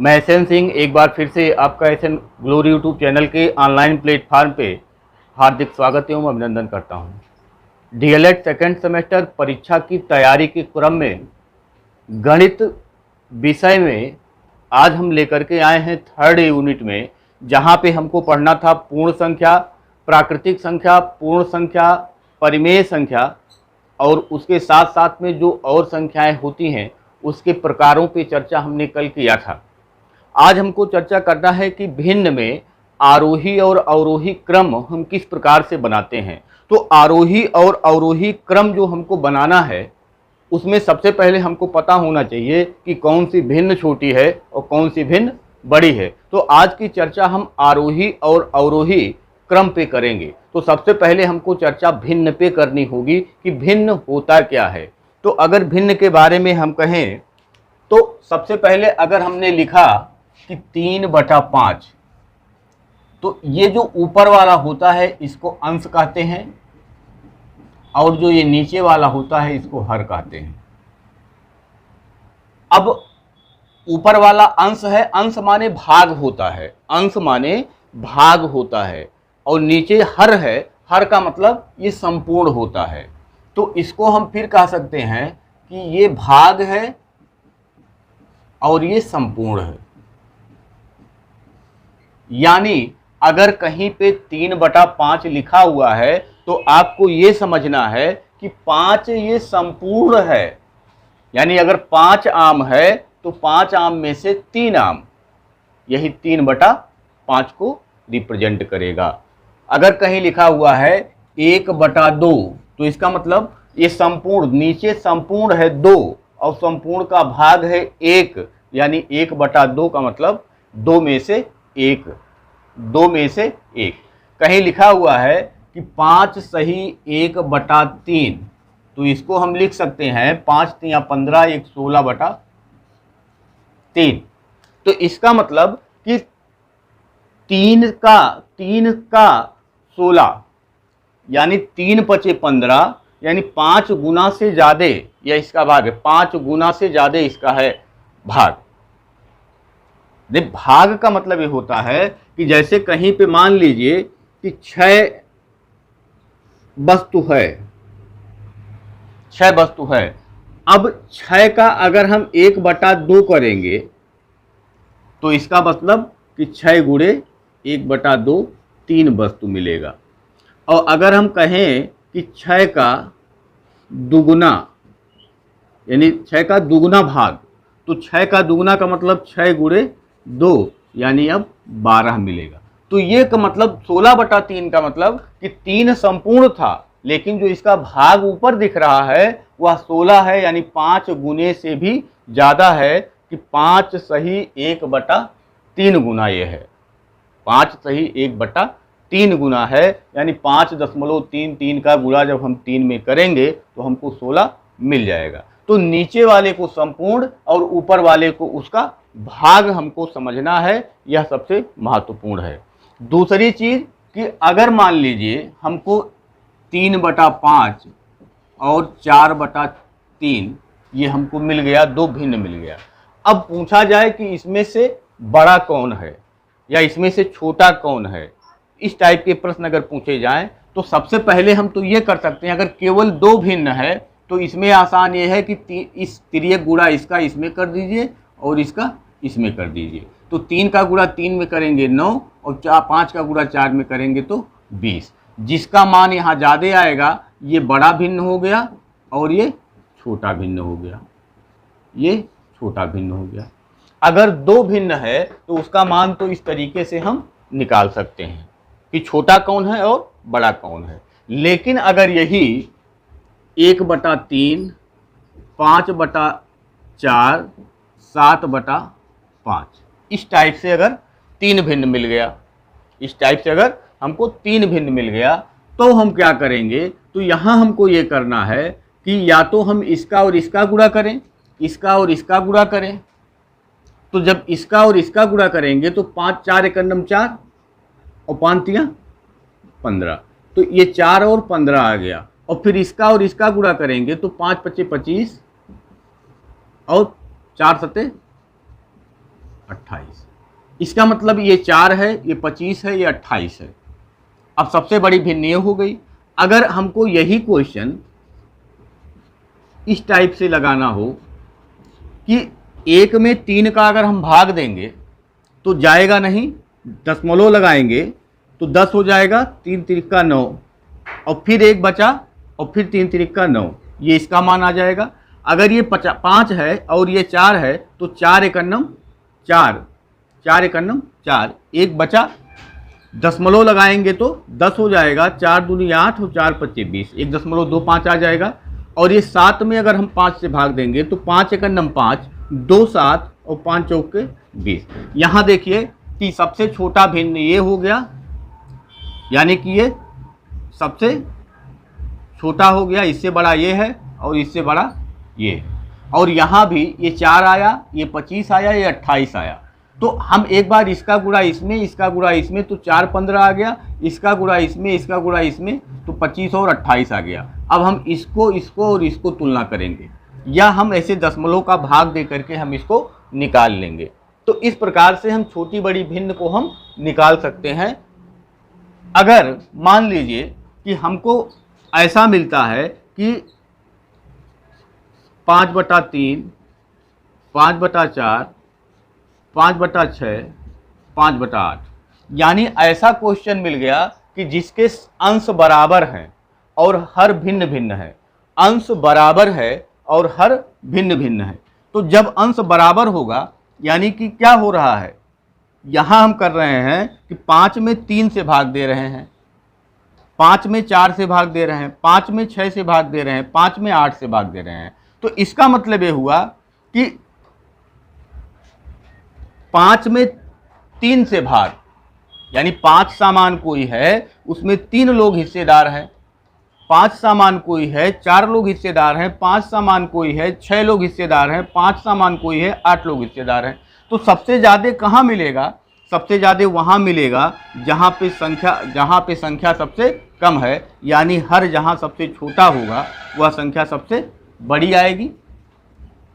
मैं एसएन सिंह एक बार फिर से आपका एसएन ग्लोरी यूट्यूब चैनल के ऑनलाइन प्लेटफॉर्म पे हार्दिक स्वागत एवं अभिनंदन करता हूं। डीएलएड सेकेंड सेमेस्टर परीक्षा की तैयारी के क्रम में गणित विषय में आज हम लेकर के आए हैं थर्ड यूनिट में, जहां पे हमको पढ़ना था पूर्ण संख्या, प्राकृतिक संख्या, पूर्ण संख्या, परिमेय संख्या और उसके साथ साथ में जो और संख्याएं होती हैं उसके प्रकारों पे चर्चा हमने कल किया था। आज हमको चर्चा करना है कि भिन्न में आरोही और अवरोही क्रम हम किस प्रकार से बनाते हैं। तो आरोही और अवरोही क्रम जो हमको बनाना है उसमें सबसे पहले हमको पता होना चाहिए कि कौन सी भिन्न छोटी है और कौन सी भिन्न बड़ी है। तो आज की चर्चा हम आरोही और अवरोही क्रम पे करेंगे। तो सबसे पहले हमको चर्चा भिन्न पे करनी होगी कि भिन्न होता क्या है। तो अगर भिन्न के बारे में हम कहें तो सबसे पहले अगर हमने लिखा कि 3/5, तो ये जो ऊपर वाला होता है इसको अंश कहते हैं और जो ये नीचे वाला होता है इसको हर कहते हैं। अब ऊपर वाला अंश है, अंश माने भाग होता है, अंश माने भाग होता है, और नीचे हर है, हर का मतलब ये संपूर्ण होता है। तो इसको हम फिर कह सकते हैं कि ये भाग है और ये संपूर्ण है। यानी अगर कहीं पे 3/5 लिखा हुआ है तो आपको ये समझना है कि 5 ये संपूर्ण है। यानी अगर 5 आम है तो 5 आम में से 3 आम, यही 3/5 को रिप्रेजेंट करेगा। अगर कहीं लिखा हुआ है 1/2 तो इसका मतलब ये संपूर्ण, नीचे संपूर्ण है 2 और संपूर्ण का भाग है 1, यानी 1/2 का मतलब 2 में से 1, 2 में से 1। कहीं लिखा हुआ है कि 5 सही 1/3, तो इसको हम लिख सकते हैं 5 × 15 = 16/3। तो इसका मतलब कि 3 का 16 यानी 3 × 5 = 15, यानी 5 गुना से ज़्यादा या इसका भाग है, 5 गुना से ज़्यादा इसका है भाग। देख, भाग का मतलब ये होता है कि जैसे कहीं पे मान लीजिए कि 6 वस्तु है, 6 वस्तु है। अब 6 का अगर हम 1/2 करेंगे तो इसका मतलब कि 6 × 1/2 3 वस्तु मिलेगा। और अगर हम कहें कि 6 का दुगुना, यानी 6 का दुगुना भाग, तो 6 का दुगुना का मतलब 6 × 2, यानी अब 12 मिलेगा। तो ये का मतलब 16/3 का मतलब कि 3 संपूर्ण था, लेकिन जो इसका भाग ऊपर दिख रहा है वह 16 है, यानी 5 गुने से भी ज़्यादा है कि 5 सही 1/3 गुना ये है, 5 सही 1/3 गुना है, यानी 5.33 का गुणा जब हम 3 में करेंगे तो हमको 16 मिल जाएगा। तो नीचे वाले को संपूर्ण और ऊपर वाले को उसका भाग हमको समझना है, यह सबसे महत्वपूर्ण है। दूसरी चीज़ कि अगर मान लीजिए हमको 3/5 और 4/3 ये हमको मिल गया, 2 भिन्न मिल गया। अब पूछा जाए कि इसमें से बड़ा कौन है या इसमें से छोटा कौन है, इस टाइप के प्रश्न अगर पूछे जाएं तो सबसे पहले हम तो ये कर सकते हैं, अगर केवल 2 भिन्न है तो इसमें आसान ये है कि इस तिर्यक गुणा इसका इसमें कर दीजिए और इसका इसमें कर दीजिए। तो 3 का गुणा 3 में करेंगे 9 और 5 का गुणा 4 में करेंगे तो 20। जिसका मान यहाँ ज़्यादा आएगा ये बड़ा भिन्न हो गया और ये छोटा भिन्न हो गया, ये छोटा भिन्न हो गया। अगर 2 भिन्न है तो उसका मान तो इस तरीके से हम निकाल सकते हैं कि छोटा कौन है और बड़ा कौन है। लेकिन अगर यही 1/3, 5/4, 7/5 इस टाइप से अगर 3 भिन्न मिल गया, इस टाइप से अगर हमको 3 भिन्न मिल गया तो हम क्या करेंगे, तो यहाँ हमको ये करना है कि या तो हम इसका और इसका गुणा करें, इसका और इसका गुणा करें। तो जब इसका और इसका गुणा करेंगे तो 5 × 4 = 4 और 5 × 3 = 15, तो ये 4 और 15 आ गया। और फिर इसका और इसका गुणा करेंगे तो 5 × 5 = 25 और 4 × 7 = 28। इसका मतलब ये 4 है, ये 25 है, ये 28 है। अब सबसे बड़ी भिन्न ये हो गई। अगर हमको यही क्वेश्चन इस टाइप से लगाना हो कि 1 में 3 का अगर हम भाग देंगे तो जाएगा नहीं, दशमलव लगाएंगे तो 10 हो जाएगा, 3 तिरिका 9, और फिर 1 बचा और फिर 3 तिरिका 9, ये इसका मान आ जाएगा। अगर ये 5 है और ये 4 है तो 4 एकन्नम 4, 4 एकन्नम 4, 1 बचा, दशमलव लगाएंगे तो 10 हो जाएगा, 4 दूनी 8 और 4 पच्चे 20, 1.25 आ जाएगा। और ये 7 में अगर हम 5 से भाग देंगे तो 5 एकन्नम 5, 2 7 और 5 चौके 20। यहाँ देखिए कि सबसे छोटा भिन्न ये हो गया, यानी कि ये सबसे छोटा हो गया, इससे बड़ा ये है और इससे बड़ा ये। और यहाँ भी ये 4 आया, ये 25 आया, ये 28 आया। तो हम एक बार इसका गुणा इसमें, इसका गुणा इसमें, तो 4 15 आ गया, इसका गुणा इसमें, इसका गुणा इसमें, तो 25 और 28 आ गया। अब हम इसको और इसको तुलना करेंगे, या हम ऐसे दशमलव का भाग दे करके हम इसको निकाल लेंगे। तो इस प्रकार से हम छोटी बड़ी भिन्न को हम निकाल सकते हैं। अगर मान लीजिए कि हमको ऐसा मिलता है कि 5/3, 5/4, 5/6, 5/8, यानी ऐसा क्वेश्चन मिल गया कि जिसके अंश बराबर हैं और हर भिन्न भिन्न है। अंश बराबर है और हर भिन्न भिन्न है। तो जब अंश बराबर होगा यानी कि क्या हो रहा है, यहाँ हम कर रहे हैं कि 5 में 3 से भाग दे रहे हैं, 5 में 4 से भाग दे रहे हैं, 5 में 6 से भाग दे रहे हैं, 5 में 8 से भाग दे रहे हैं। तो इसका मतलब ये हुआ कि 5 में 3 से भाग, यानी 5 सामान कोई है उसमें 3 लोग हिस्सेदार हैं, 5 सामान कोई है 4 लोग हिस्सेदार हैं, 5 सामान कोई है 6 लोग हिस्सेदार हैं, 5 सामान कोई है 8 लोग हिस्सेदार हैं। तो सबसे ज़्यादा कहाँ मिलेगा? सबसे ज़्यादा वहाँ मिलेगा जहाँ पे संख्या सबसे कम है, यानी हर जहाँ सबसे छोटा होगा वह संख्या सबसे बड़ी आएगी।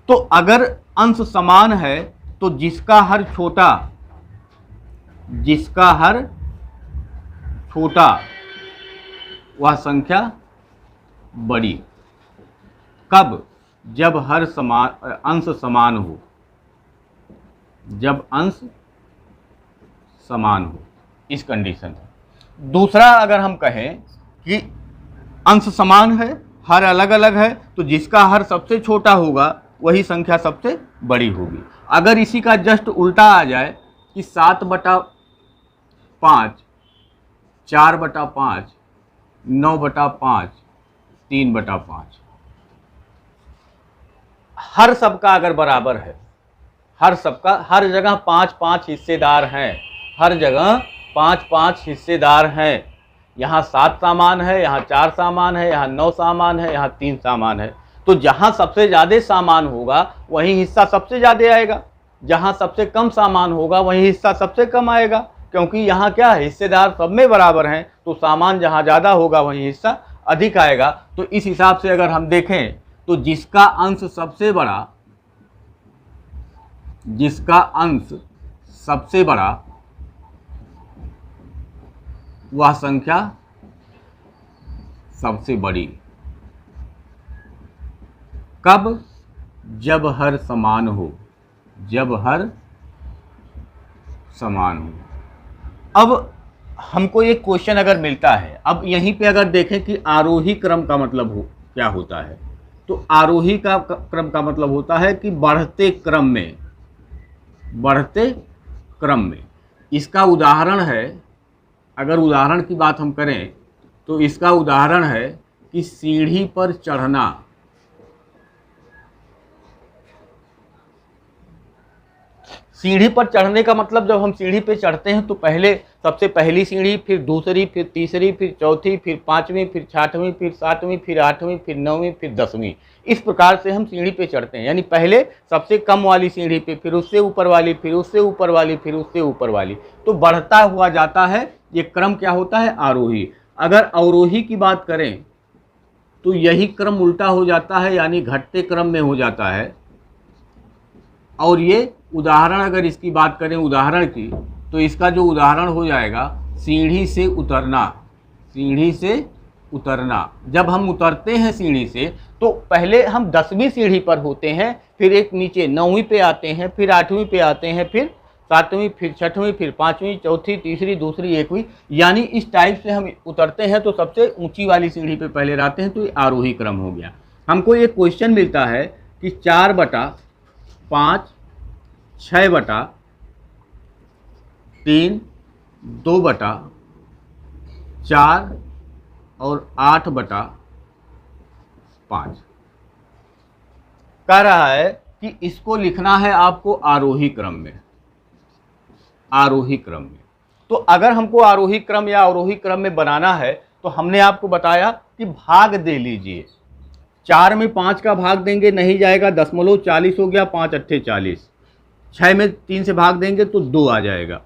तो अगर अंश समान है तो जिसका हर छोटा वह संख्या बड़ी। कब? जब हर अंश समान हो, जब अंश समान हो, इस कंडीशन है। दूसरा अगर हम कहें कि अंश समान है, हर अलग अलग है, तो जिसका हर सबसे छोटा होगा वही संख्या सबसे बड़ी होगी। अगर इसी का जस्ट उल्टा आ जाए कि 7/5, 4/5, 9/5, 3/5, हर सबका अगर बराबर है, हर जगह 5-5 हिस्सेदार हैं, हर जगह 5-5 हिस्सेदार हैं। यहाँ 7 सामान है, यहाँ 4 सामान है, यहाँ 9 सामान है, यहाँ 3 सामान है। तो जहाँ सबसे ज़्यादा सामान होगा वही हिस्सा सबसे ज़्यादा आएगा, जहाँ सबसे कम सामान होगा वही हिस्सा सबसे कम आएगा, क्योंकि यहाँ क्या है, हिस्सेदार सब में बराबर हैं, तो सामान जहाँ ज़्यादा होगा वही हिस्सा अधिक आएगा। तो इस हिसाब से अगर हम देखें तो जिसका अंश सबसे बड़ा वह संख्या सबसे बड़ी। कब? जब हर समान हो, जब हर समान हो। अब हमको एक क्वेश्चन अगर मिलता है, अब यहीं पे अगर देखें कि आरोही क्रम का मतलब क्या होता है, तो आरोही क्रम का मतलब होता है कि बढ़ते क्रम में। इसका उदाहरण है, अगर उदाहरण की बात हम करें तो इसका उदाहरण है कि सीढ़ी पर चढ़ना। सीढ़ी पर चढ़ने का मतलब, जब हम सीढ़ी पे चढ़ते हैं तो पहले सबसे पहली सीढ़ी, फिर दूसरी, फिर तीसरी, फिर चौथी, फिर 5वीं, फिर 6वीं, फिर 7वीं, फिर 8वीं, फिर 9वीं, फिर 10वीं, इस प्रकार से हम सीढ़ी पे चढ़ते हैं। यानी पहले सबसे कम वाली सीढ़ी पे, फिर उससे ऊपर वाली, फिर उससे ऊपर वाली, फिर उससे ऊपर वाली, तो बढ़ता हुआ जाता है। ये क्रम क्या होता है? आरोही। अगर अवरोही की बात करें तो यही क्रम उल्टा हो जाता है, यानी घटते क्रम में हो जाता है, और ये उदाहरण अगर इसकी बात करें उदाहरण की, तो इसका जो उदाहरण हो जाएगा सीढ़ी से उतरना। सीढ़ी से उतरना, जब हम उतरते हैं सीढ़ी से तो पहले हम 10वीं सीढ़ी पर होते हैं, फिर एक नीचे 9वीं पे आते हैं, फिर 8वीं पे आते हैं, फिर 7वीं, फिर 6वीं, फिर 5वीं, चौथी, तीसरी, दूसरी, 1वीं, यानी इस टाइप से हम उतरते हैं तो सबसे ऊंची वाली सीढ़ी पे पहले रहते हैं, तो ये आरोही क्रम हो गया। हमको एक क्वेश्चन मिलता है कि 4/5, 6/3, 2/4 और 8/5 कह रहा है कि इसको लिखना है आपको आरोही क्रम में। आरोही क्रम में, तो अगर हमको आरोही क्रम या अवरोही क्रम में बनाना है तो हमने आपको बताया कि भाग दे लीजिए। 4 में 5 का भाग देंगे नहीं जाएगा, 0.40 हो गया, 5 अट्ठे 40। 6 में 3 से भाग देंगे तो 2 आ जाएगा।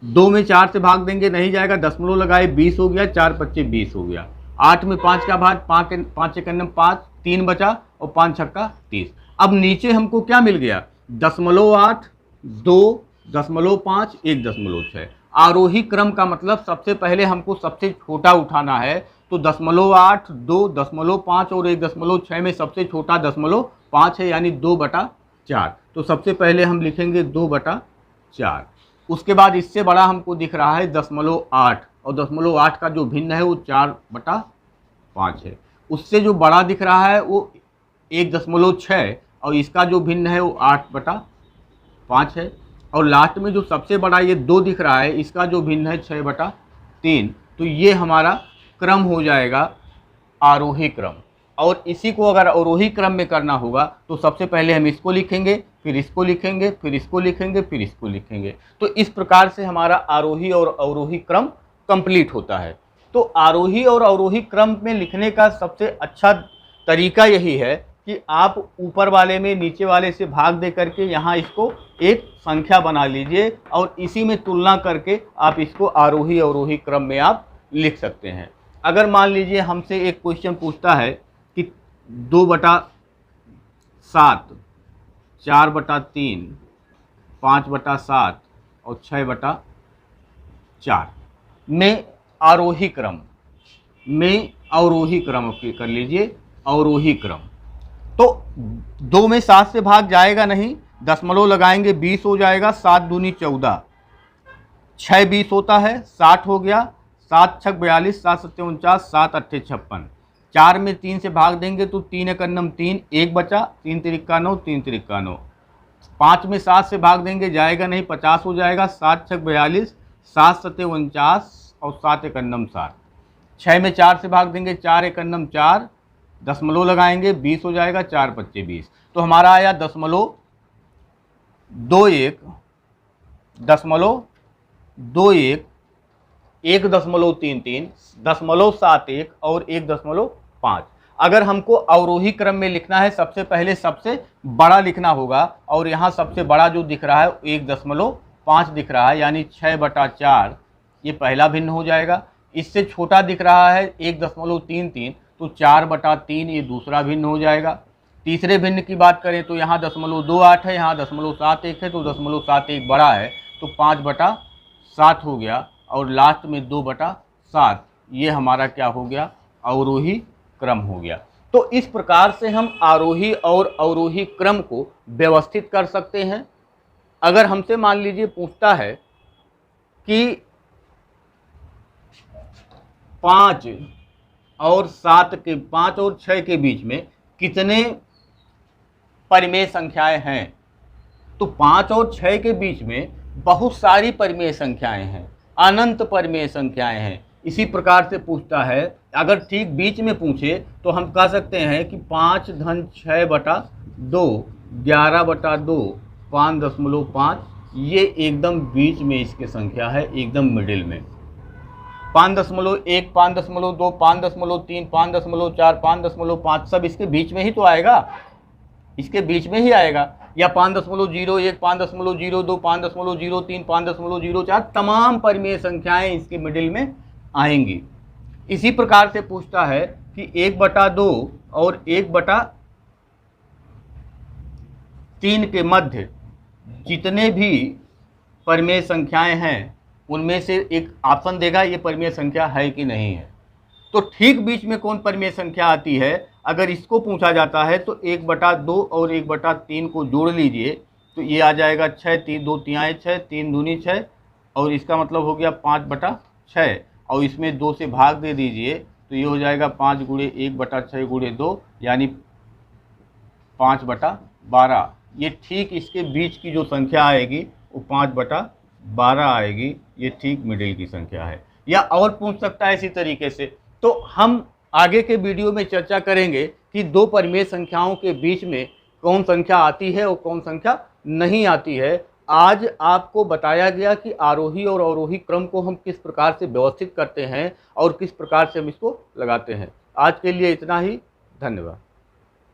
2 में 4 से भाग देंगे नहीं जाएगा, दशमलव लगाए 20 हो गया, 4 पच्चे 20 हो गया। 8 में 5 का भाग, 5 एकन्नम 5, 3 बचा और 5 छक्का 30। अब नीचे हमको क्या मिल गया, 0.8, 2, 0.5, 1.6। आरोही क्रम का मतलब सबसे पहले हमको सबसे छोटा उठाना है, तो 0.8, 2, 0.5 और 1.6 में सबसे छोटा 0.5 है, यानी 2/4। तो सबसे पहले हम लिखेंगे 2/4। उसके बाद इससे बड़ा हमको दिख रहा है 0.8, और 0.8 का जो भिन्न है वो 4/5 है। उससे जो बड़ा दिख रहा है वो 1.6, और इसका जो भिन्न है वो 8/5 है। और लास्ट में जो सबसे बड़ा ये 2 दिख रहा है, इसका जो भिन्न है 6/3। तो ये हमारा क्रम हो जाएगा आरोही क्रम। और इसी को अगर अवरोही क्रम में करना होगा तो सबसे पहले हम इसको लिखेंगे, फिर इसको लिखेंगे, फिर इसको लिखेंगे, फिर इसको लिखेंगे। तो इस प्रकार से हमारा आरोही और अवरोही क्रम कंप्लीट होता है। तो आरोही और अवरोही क्रम में लिखने का सबसे अच्छा तरीका यही है कि आप ऊपर वाले में नीचे वाले से भाग दे करके यहाँ इसको एक संख्या बना लीजिए, और इसी में तुलना करके आप इसको आरोही अवरोही क्रम में आप लिख सकते हैं। अगर मान लीजिए हमसे एक क्वेश्चन पूछता है कि 2/7, 4/3, 5/7 और 6/4 में आरोही क्रम में अवरोही क्रम कर लीजिए, अवरोही क्रम। तो 2 में 7 से भाग जाएगा नहीं, दशमलव लगाएंगे 20 हो जाएगा, 7 दूनी 14, 6 20 होता है, 60 हो गया, 7 छक 42, 7 सत्ते 49, 7 अट्ठे 56। 4 में 3 से भाग देंगे तो 3 एकन्नम 3, 1 बचा, 3 तिरिक्का 9, 3 तिरिक्का 9। 5 में 7 से भाग देंगे जाएगा नहीं, 50 हो जाएगा, 7 छक 42, 7 सत्ते 49 और 7 एकन्नम 7। 6 में 4 से भाग देंगे, 4 एकन्नम 4, दशमलव लगाएंगे 20 हो जाएगा, 4 पच्चे 20। तो हमारा आया 0.21, 1.33, 0.71 और 1.5। अगर हमको अवरोही क्रम में लिखना है सबसे पहले सबसे बड़ा लिखना होगा, और यहाँ सबसे बड़ा जो दिख रहा है 1.5 दिख रहा है, यानी 6/4 ये पहला भिन्न हो जाएगा। इससे छोटा दिख रहा है 1.33, तो 4/3 ये दूसरा भिन्न हो जाएगा। तीसरे भिन्न की बात करें तो यहाँ 0.28 है, यहाँ 0.71 है, तो 0.71 बड़ा है, तो 5/7 हो गया, और लास्ट में 2/7 ये हमारा क्या हो गया, अवरोही क्रम हो गया। तो इस प्रकार से हम आरोही और अवरोही क्रम को व्यवस्थित कर सकते हैं। अगर हमसे मान लीजिए पूछता है कि 5 और 6 के बीच में कितने परिमेय संख्याएं हैं, तो 5 और 6 के बीच में बहुत सारी परिमेय संख्याएं हैं, अनंत परिमेय संख्याएं हैं। इसी प्रकार से पूछता है, अगर ठीक बीच में पूछे तो हम कह सकते हैं कि 5 धन 6/2, 11/2, 5.5, ये एकदम बीच में इसकी संख्या है, एकदम मिडिल में। 5.1, 5.2, 5.3, 5.4, 5.5 सब इसके बीच में ही तो आएगा, इसके बीच में ही आएगा। या 5.01, 5.02, 5.03, 5.04 तमाम परिमेय संख्याएं इसके मिडिल में आएंगी। इसी प्रकार से पूछता है कि 1/2 और 1/3 के मध्य जितने भी परिमेय संख्याएं हैं उनमें से एक ऑप्शन देगा ये परिमेय संख्या है कि नहीं है। तो ठीक बीच में कौन परिमेय संख्या आती है, अगर इसको पूछा जाता है तो 1/2 और 1/3 को जोड़ लीजिए तो ये आ जाएगा 6, 3 2 तिहाई 6, 3 दूनी 6 और इसका मतलब हो गया 5/6 और इसमें 2 से भाग दे दीजिए तो ये हो जाएगा 5 × 1/6 × 2 यानी 5/12। ये ठीक इसके बीच की जो संख्या आएगी वो 5/12 आएगी, ये ठीक मिडिल की संख्या है। या और पूछ सकता है इसी तरीके से। तो हम आगे के वीडियो में चर्चा करेंगे कि दो परिमेय संख्याओं के बीच में कौन संख्या आती है और कौन संख्या नहीं आती है। आज आपको बताया गया कि आरोही और अवरोही क्रम को हम किस प्रकार से व्यवस्थित करते हैं और किस प्रकार से हम इसको लगाते हैं। आज के लिए इतना ही, धन्यवाद।